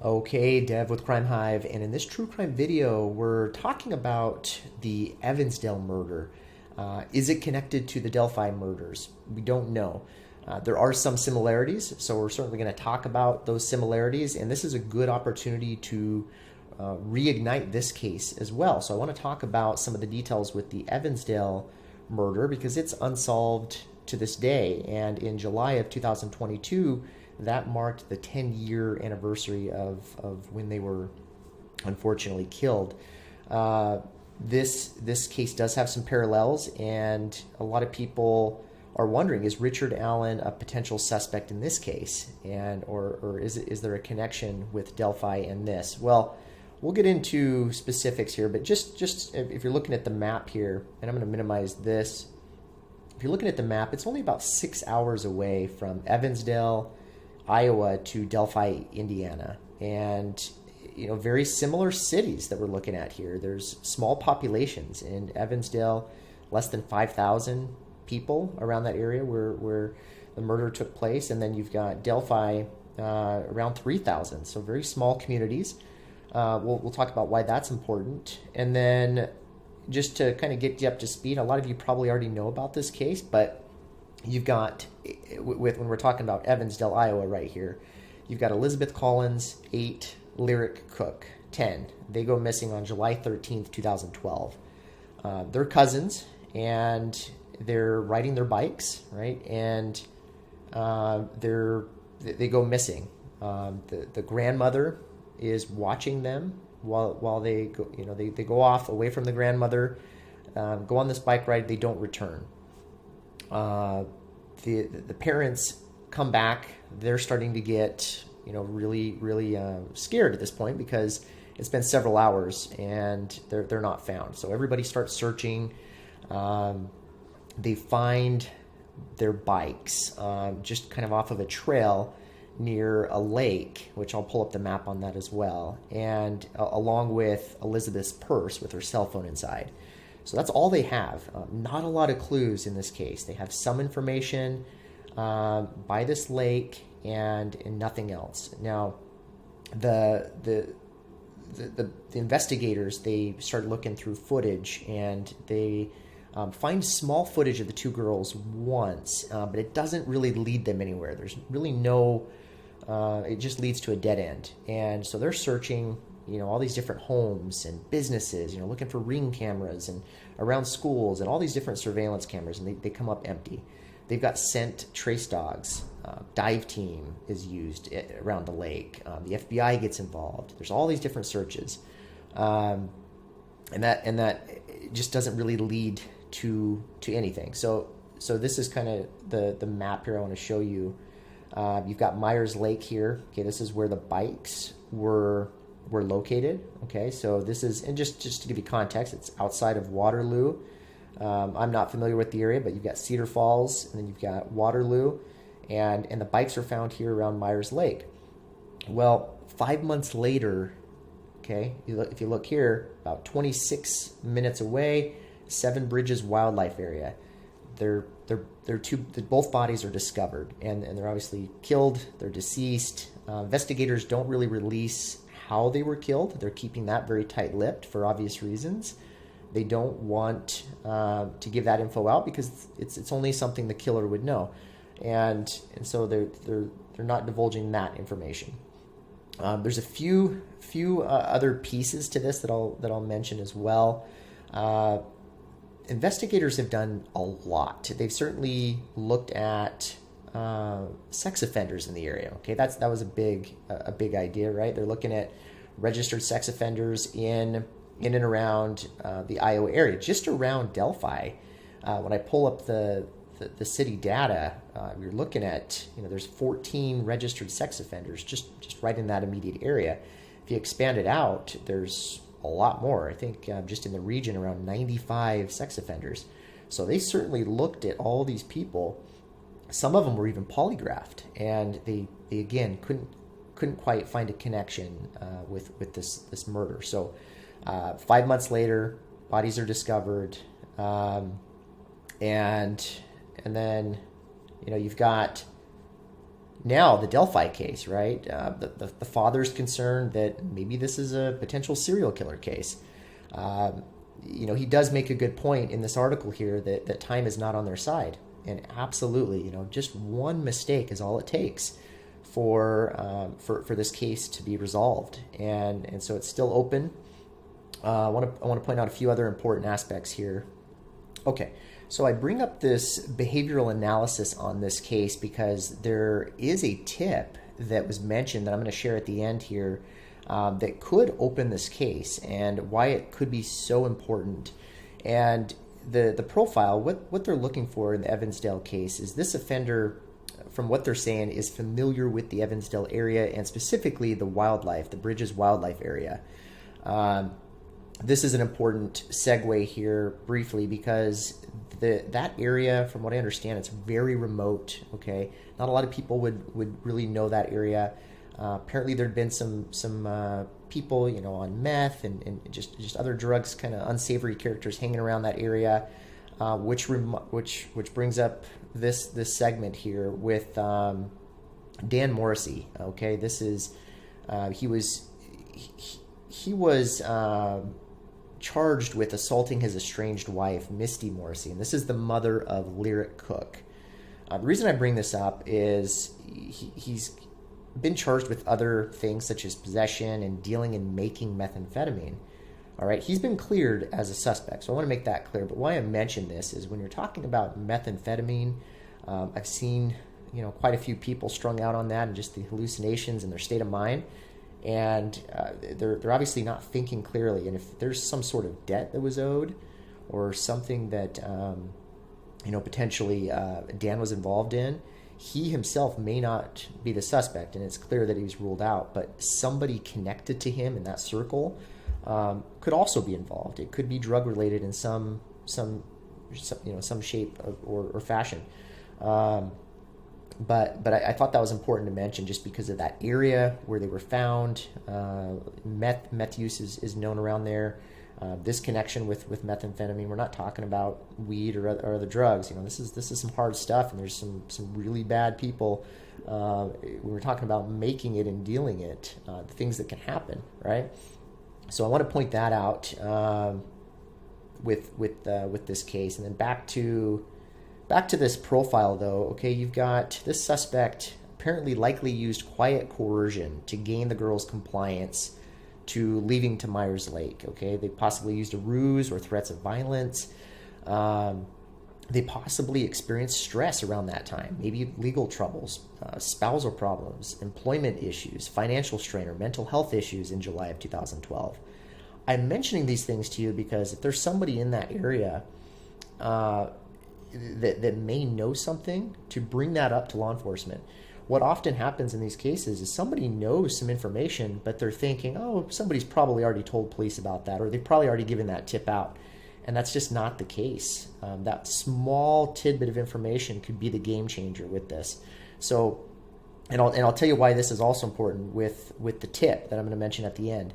Okay, Dev with Crime Hive, and in this true crime video, we're talking about the Evansdale murder. Is it connected to the Delphi murders? We don't know. There are some similarities, so we're certainly going to talk about those similarities, and this is a good opportunity to reignite this case as well. So I want to talk about some of the details with the Evansdale murder because it's unsolved to this day, and in July of 2022, that marked the 10-year anniversary of when they were unfortunately killed. This case does have some parallels, and a lot of people are wondering, is Richard Allen a potential suspect in this case, and or is there a connection with Delphi and this? Well, we'll get into specifics here, but just if you're looking at the map here, and I'm going to minimize this. If you're looking at the map, it's only about 6 hours away from Evansdale, Iowa to Delphi, Indiana, and very similar cities that we're looking at here. There's small populations in Evansdale, less than 5,000 people around that area where the murder took place, and then you've got Delphi around 3,000. So very small communities. We'll talk about why that's important, and then just to kind of get you up to speed, a lot of you probably already know about this case, but you've got, when we're talking about Evansdale, Iowa right here, you've got Elizabeth Collins, 8, Lyric Cook, 10. They go missing on July 13th, 2012. They're cousins, and they're riding their bikes, right? And they go missing. The grandmother is watching them while they go, they go off away from the grandmother, go on this bike ride. They don't return. The parents come back. They're starting to get really scared at this point because it's been several hours and they're not found. So everybody starts searching. They find their bikes just kind of off of a trail near a lake, which I'll pull up the map on that as well, and along with Elizabeth's purse with her cell phone inside. So that's all they have. Not a lot of clues in this case. They have some information by this lake and nothing else. Now, the investigators, they start looking through footage, and they find small footage of the two girls once, but it doesn't really lead them anywhere. There's really no, it just leads to a dead end. And so they're searching, all these different homes and businesses, looking for Ring cameras and around schools and all these different surveillance cameras, and they come up empty. They've got scent trace dogs. Dive team is used around the lake. The FBI gets involved. There's all these different searches. And that just doesn't really lead to anything. So this is kind of the map here I want to show you. You've got Myers Lake here. Okay, this is where the bikes were located. Okay, so this is, and just to give you context, it's outside of Waterloo. I'm not familiar with the area, but you've got Cedar Falls, and then you've got Waterloo, and the bikes are found here around Myers Lake. Well, 5 months later, okay, if you look here, about 26 minutes away, Seven Bridges Wildlife Area, both bodies are discovered, and they're obviously killed. They're deceased. Investigators don't really release how they were killed. They're keeping that very tight-lipped for obvious reasons. They don't want to give that info out because it's only something the killer would know, and so they're not divulging that information. There's a few other pieces to this that I'll mention as well. Investigators have done a lot. They've certainly looked at sex offenders in the area. Okay, that was a big idea, right? They're looking at registered sex offenders in and around the Iowa area, just around Delphi. When I pull up the city data, you're looking at, there's 14 registered sex offenders just right in that immediate area. If you expand it out, there's a lot more. I think just in the region around 95 sex offenders. So they certainly looked at all these people. Some of them were even polygraphed, and they again couldn't quite find a connection with this murder. So 5 months later, bodies are discovered, and then you've got Now, the Delphi case, right? The father's concerned that maybe this is a potential serial killer case. He does make a good point in this article here that time is not on their side. And absolutely, just one mistake is all it takes for this case to be resolved. And so it's still open. I want to point out a few other important aspects here. Okay, so I bring up this behavioral analysis on this case because there is a tip that was mentioned that I'm going to share at the end here that could open this case and why it could be so important. And the profile, what they're looking for in the Evansdale case is this offender, from what they're saying, is familiar with the Evansdale area and specifically the Bridges wildlife area. This is an important segue here briefly because that area, from what I understand, it's very remote. Okay, not a lot of people would really know that area. Apparently, there'd been some people, on meth and just other drugs, kind of unsavory characters hanging around that area, which brings up this segment here with Dan Morrissey. Okay, this is he was charged with assaulting his estranged wife, Misty Morrissey, and this is the mother of Lyric Cook. The reason I bring this up is he's been charged with other things such as possession and dealing and making methamphetamine. All right, he's been cleared as a suspect, so I want to make that clear. But why I mention this is when you're talking about methamphetamine, I've seen quite a few people strung out on that and just the hallucinations and their state of mind. And they're obviously not thinking clearly. And if there's some sort of debt that was owed or something that, potentially Dan was involved in, he himself may not be the suspect. And it's clear that he's ruled out. But somebody connected to him in that circle could also be involved. It could be drug related in some shape or fashion. But I thought that was important to mention just because of that area where they were found. Meth use is known around there. This connection with methamphetamine, we're not talking about weed or other drugs. This is some hard stuff, and there's some really bad people. When we're talking about making it and dealing it, the things that can happen, right? So I want to point that out with this case, and then back to this profile, though. Okay, you've got this suspect apparently likely used quiet coercion to gain the girl's compliance to leaving to Myers Lake. Okay, they possibly used a ruse or threats of violence. They possibly experienced stress around that time, maybe legal troubles, spousal problems, employment issues, financial strain, or mental health issues in July of 2012. I'm mentioning these things to you because if there's somebody in that area that may know something, to bring that up to law enforcement. What often happens in these cases is somebody knows some information, but they're thinking, oh, somebody's probably already told police about that, or they've probably already given that tip out. And that's just not the case. That small tidbit of information could be the game changer with this. So, and I'll tell you why this is also important with the tip that I'm going to mention at the end.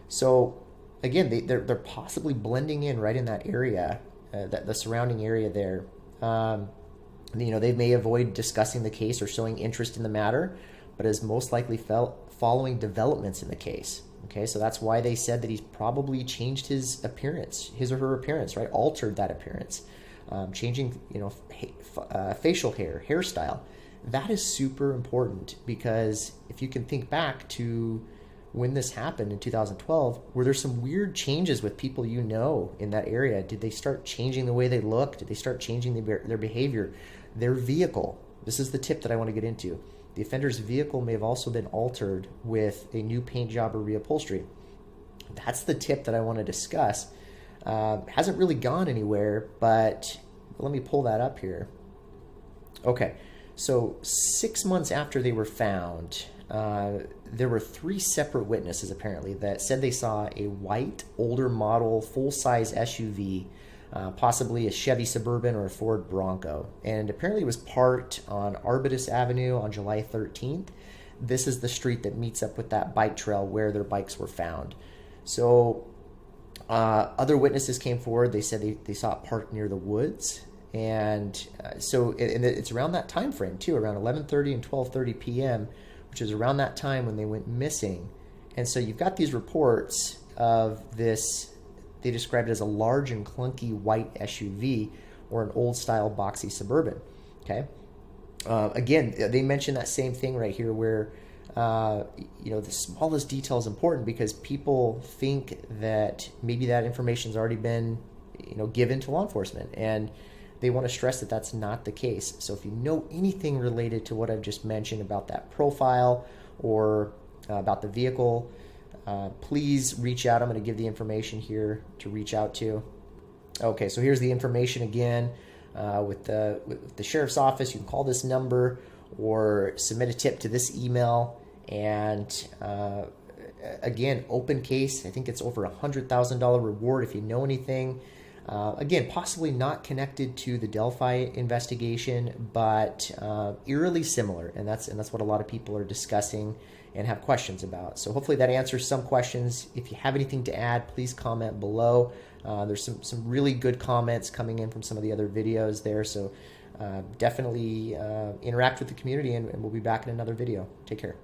So, again, they're possibly blending in right in that area, the surrounding area there. They may avoid discussing the case or showing interest in the matter, but is most likely following developments in the case. Okay, so that's why they said that he's probably changed his or her appearance, right? Altered that appearance, changing, facial hair, hairstyle. That is super important because if you can think back to when this happened in 2012, were there some weird changes with people in that area? Did they start changing the way they look? Did they start changing their behavior? Their vehicle. This is the tip that I want to get into. The offender's vehicle may have also been altered with a new paint job or reupholstery. That's the tip that I want to discuss. Hasn't really gone anywhere, but let me pull that up here. Okay, so 6 months after they were found, there were 3 separate witnesses apparently that said they saw a white, older model, full-size SUV, possibly a Chevy Suburban or a Ford Bronco. And apparently it was parked on Arbutus Avenue on July 13th. This is the street that meets up with that bike trail where their bikes were found. So other witnesses came forward. They said they saw it parked near the woods. And it's around that time frame too, around 11:30 and 12:30 p.m., which is around that time when they went missing. And so you've got these reports of this, they described it as a large and clunky white SUV or an old-style boxy Suburban, okay? Again, they mentioned that same thing right here where, the smallest detail is important because people think that maybe that information's already been, given to law enforcement. And they want to stress that that's not the case. So if you know anything related to what I've just mentioned about that profile or about the vehicle, please reach out. I'm going to give the information here to reach out to. Okay, so here's the information again. With the sheriff's office, you can call this number or submit a tip to this email. And again, open case. I think it's over $100,000 reward if you know anything. Again, possibly not connected to the Delphi investigation, but eerily similar, and that's what a lot of people are discussing and have questions about. So hopefully that answers some questions. If you have anything to add, please comment below. There's some really good comments coming in from some of the other videos there, so definitely interact with the community, and we'll be back in another video. Take care.